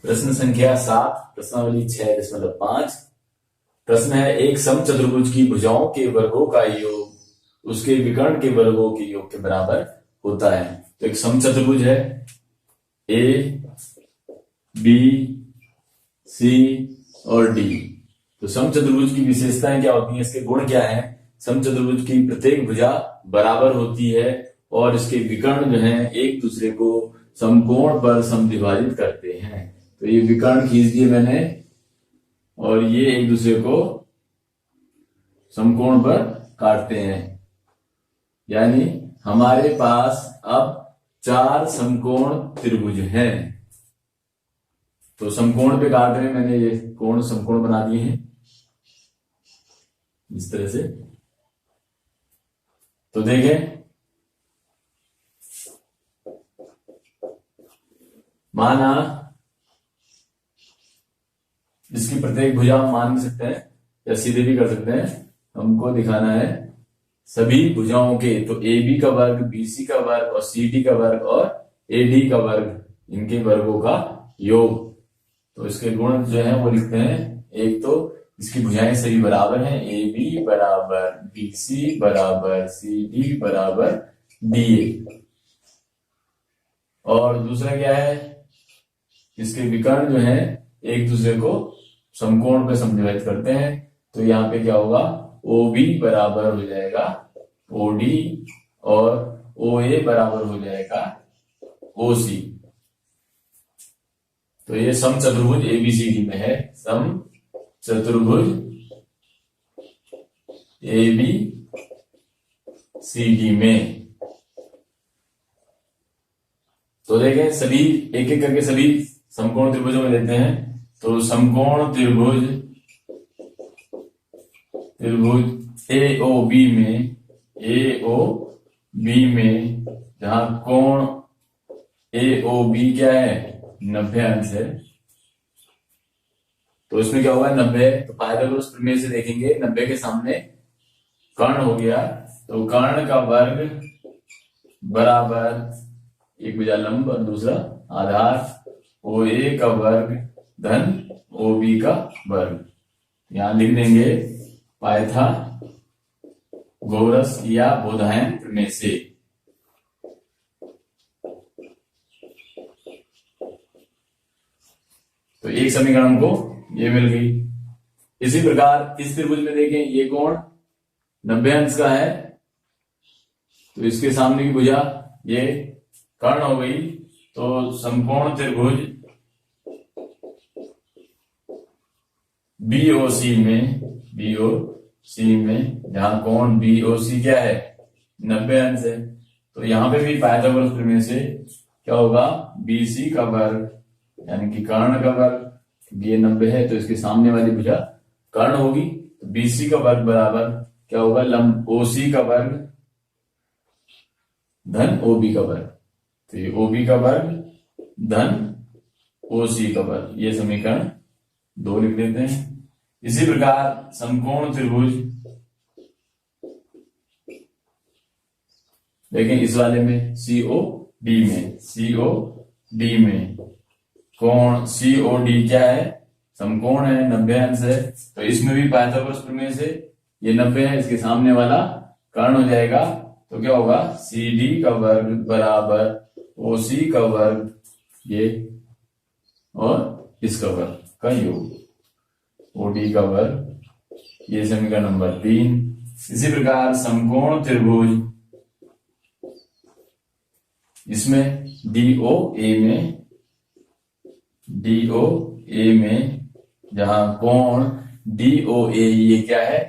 प्रश्न संख्या 7, प्रश्नावली 6.5। प्रश्न है, एक समचतुर्भुज की भुजाओं के वर्गों का योग उसके विकर्ण के वर्गों के योग के बराबर होता है। तो एक समचतुर्भुज है, ए, बी, सी और डी। तो समचतुर्भुज की विशेषताएं क्या होती हैं, इसके गुण क्या हैं? समचतुर्भुज की प्रत्येक भुजा बराबर होती है और इसके विकर्ण जो हैं एक दूसरे को समकोण पर समद्विभाजित करते हैं। तो ये विकर्ण खींच दिए मैंने और ये एक दूसरे को समकोण पर काटते हैं। यानी हमारे पास अब 4 समकोण त्रिभुज हैं। तो समकोण पे काट रहे हैं, मैंने ये कोण समकोण बना दिए हैं इस तरह से। तो देखें, माना इसकी प्रत्येक भुजा हम मान भी सकते हैं या सीधे भी कर सकते हैं। हमको दिखाना है सभी भुजाओं के, तो ए बी का वर्ग, बी सी का वर्ग और सी डी का वर्ग और ए डी का वर्ग, इनके वर्गों का योग। तो इसके गुण जो है वो लिखते हैं। एक तो इसकी भुजाएं सभी बराबर हैं, ए बी बराबर बी सी बराबर सी डी बराबर डी ए। और दूसरा क्या है, इसके विकर्ण जो है एक दूसरे को समकोण पे समद्विभाजित करते हैं। तो यहाँ पे क्या होगा, ओ बी बराबर हो जाएगा ओ डी और ओ ए बराबर हो जाएगा ओ सी। तो ये समचतुर्भुज एबीसीडी में है, समचतुर्भुज एबी सी डी में। तो देखें, सभी एक एक करके सभी समकोण त्रिभुजों में लेते हैं। तो समकोण त्रिभुज ए ओ बी में जहां कोण ए ओ बी क्या है, 90 अंश है। तो इसमें क्या होगा, 90। तो पाइथागोरस प्रमेय से देखेंगे, 90 के सामने कर्ण हो गया, तो कर्ण का वर्ग बराबर एक भुजा लंब और दूसरा आधार, ओ ए का वर्ग धन ओ बी का वर्ग। यहां लिख देंगे पाइथागोरस या बोधायन प्रमेय से। तो एक समीकरण हमको ये मिल गई। इसी प्रकार इस त्रिभुज में देखें, ये कोण 90 अंश का है, तो इसके सामने की भुजा ये कर्ण हो गई। तो समकोण त्रिभुज बीओसी में जहां कोण बीओसी क्या है, 90 अंश है। तो यहां पे भी पाइथागोरस प्रमेय से क्या होगा, बीसी का वर्ग यानी कि कर्ण का वर्ग, ये 90 है तो इसके सामने वाली भुजा कर्ण होगी। तो बीसी का वर्ग बराबर क्या होगा, लंब ओसी का वर्ग धन ओबी का वर्ग। तो ये ओबी का वर्ग धन ओसी का वर्ग, ये समीकरण 2 लिख देते हैं। इसी प्रकार समकोण त्रिभुज, लेकिन इस वाले में सीओ डी में कोण सीओडी क्या है, समकोण है, 90 अंश है। तो इसमें भी पाइथागोरस प्रमेय से ये 90 है, इसके सामने वाला कर्ण हो जाएगा। तो क्या होगा, सी डी का वर्ग बराबर ओ सी का वर्ग ये और इसका वर्ग का योग, ओ डी का वर्ग, ये समीकरण नंबर 3। इसी प्रकार समकोण त्रिभुज, इसमें डीओ ए में जहां कोण डीओ ए ये क्या है,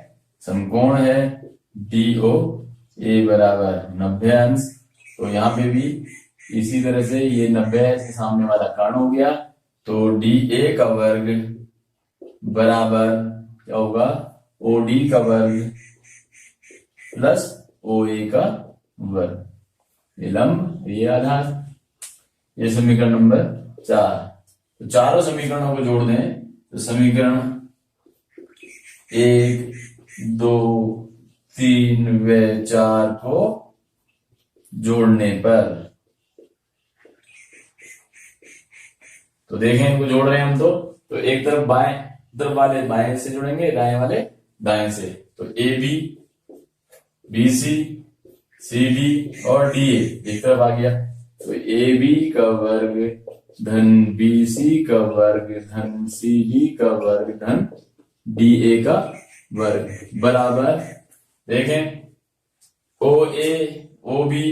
समकोण है, डीओ ए बराबर 90 अंश। तो यहां पे भी इसी तरह से ये 90 है, इसके सामने वाला कर्ण हो गया। तो डी ए का वर्ग बराबर क्या होगा, ओ डी का वर्ग प्लस ओ ए का वर्ग, ये लंब ये आधार, ये समीकरण नंबर 4। तो चारों समीकरणों को जोड़ दें तो समीकरण 1, 2, 3 व 4 को जोड़ने पर तो देखें इनको जोड़ रहे हैं हम, तो एक तरफ बाएं तरफ वाले बाएं से जुड़ेंगे, दाएं वाले दाएं से। तो A B, B C, C D और डी ए एक तरफ आ गया। तो ए बी का वर्ग धन बी सी का वर्ग धन सी डी का वर्ग धन डी ए का वर्ग बराबर, देखें ओ ए, ओ बी,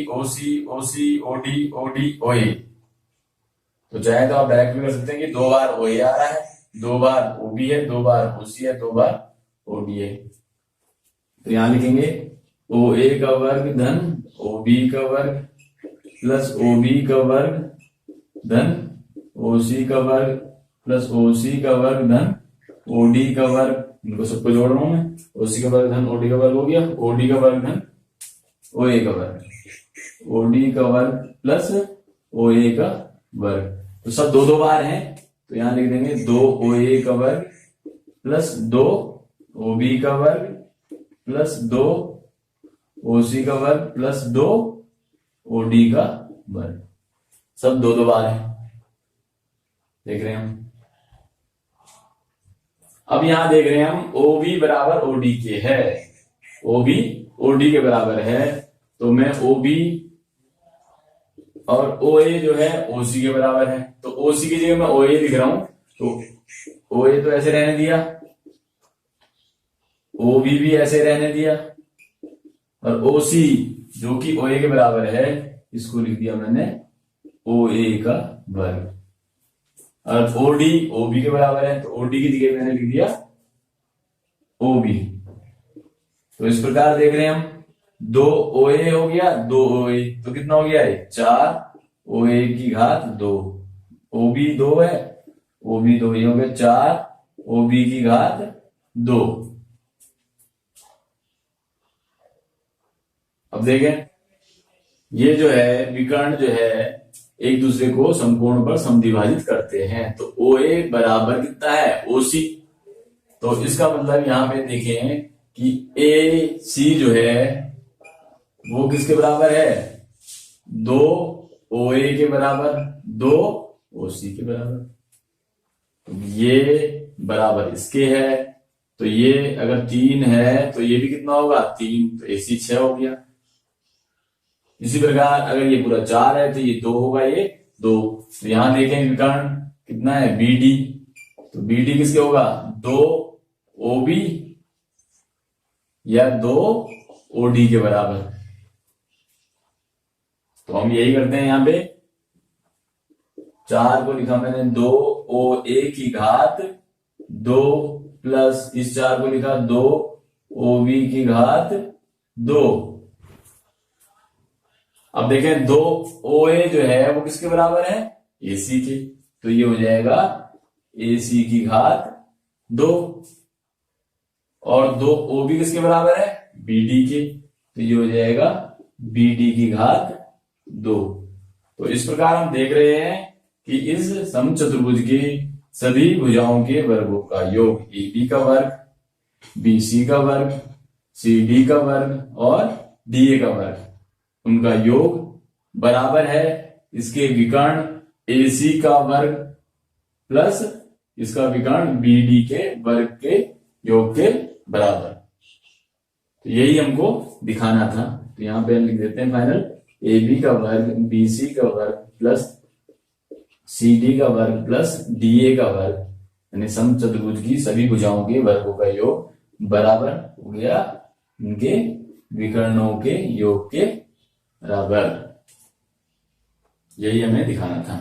ओ सी, ओ डी, ओ ए। तो चाहे तो आप डायरेक्ट भी कर सकते हैं कि 2 बार ओ ए आ रहा है, 2 बार ओ बी है, 2 बार ओ सी है, 2 बार ओ डी है। तो यहां लिखेंगे ओ ए का वर्ग धन ओ बी का वर्ग प्लस ओ बी का वर्ग धन ओ सी का वर्ग प्लस ओ सी का वर्ग धन ओ डी का वर्ग। इनको सबको जोड़ रहा हूं मैं। ओ सी का वर्ग धन ओ डी का वर्ग हो गया, ओ डी का वर्ग धन ओ ए का वर्ग, ओ डी का वर्ग प्लस ओ ए का वर्ग। तो सब 2 बार हैं, तो यहां लिख देंगे 2 ओ ए का वर्ग प्लस 2 ओ बी का वर्ग प्लस 2 ओ सी का वर्ग प्लस 2 ओ डी का वर्ग। सब 2 बार हैं, देख रहे हैं हम। अब यहां देख रहे हैं हम ओ बी बराबर ओ डी के है, ओ बी ओ डी के बराबर है। तो मैं ओ बी और ओ ए जो है ओ सी के बराबर है, तो ओ सी की जगह मैं ओ ए लिख रहा हूं। तो ओ ए तो ऐसे रहने दिया, ओ बी भी ऐसे रहने दिया, और ओ सी जो कि ओ ए के बराबर है इसको लिख दिया मैंने ओ ए का वर्ग। और ओ डी ओ बी के बराबर है, तो ओ डी की जगह मैंने लिख दिया ओ बी। तो इस प्रकार देख रहे हैं हम 2 ओ ए हो गया, 2 ओ ए, तो कितना हो गया है 4 ओ ए की घात 2, ओ बी 2 है, ओ बी 2, ये हो गया 4 ओ बी की घात 2। अब देखें ये जो है विकर्ण जो है एक दूसरे को समकोण पर समद्विभाजित करते हैं। तो ओ ए बराबर कितना है ओ सी। तो इसका मतलब यहां पे देखें कि ए सी जो है वो किसके बराबर है 2 ओ ए के बराबर, 2 ओ सी के बराबर। तो ये बराबर इसके है, तो ये अगर 3 है तो ये भी कितना होगा 3, तो ए सी 6 हो गया। इसी प्रकार अगर ये पूरा 4 है तो ये 2 होगा, ये 2। तो यहां देखें विकर्ण कितना है बी डी, तो बी डी किसके होगा 2 ओ बी या 2 ओ डी के बराबर। तो हम यही करते हैं, यहां पे 4 को लिखा मैंने 2 ओ ए की घात 2 प्लस इस 4 को लिखा 2 ओ बी की घात 2। अब देखें 2 ओ ए जो है वो किसके बराबर है ए सी के, तो ये हो जाएगा ए सी की घात 2, और 2 ओ बी किसके बराबर है बी डी के, तो ये हो जाएगा बी डी की घात 2। तो इस प्रकार हम देख रहे हैं कि इस समचतुर्भुज की सभी भुजाओं के वर्गों का योग ए बी का वर्ग, बी सी का वर्ग, सी डी का वर्ग और डी ए का वर्ग, उनका योग बराबर है इसके विकर्ण ए सी का वर्ग प्लस इसका विकर्ण बी डी के वर्ग के योग के बराबर। तो यही हमको दिखाना था। तो यहां पे हम लिख देते हैं फाइनल ए बी का वर्ग, बी सी का वर्ग प्लस सी डी का वर्ग प्लस डी ए का वर्ग, यानी समचतुर्भुज की सभी भुजाओं के वर्गों का योग बराबर हो गया इनके विकर्णों के योग के बराबर। यही हमें दिखाना था।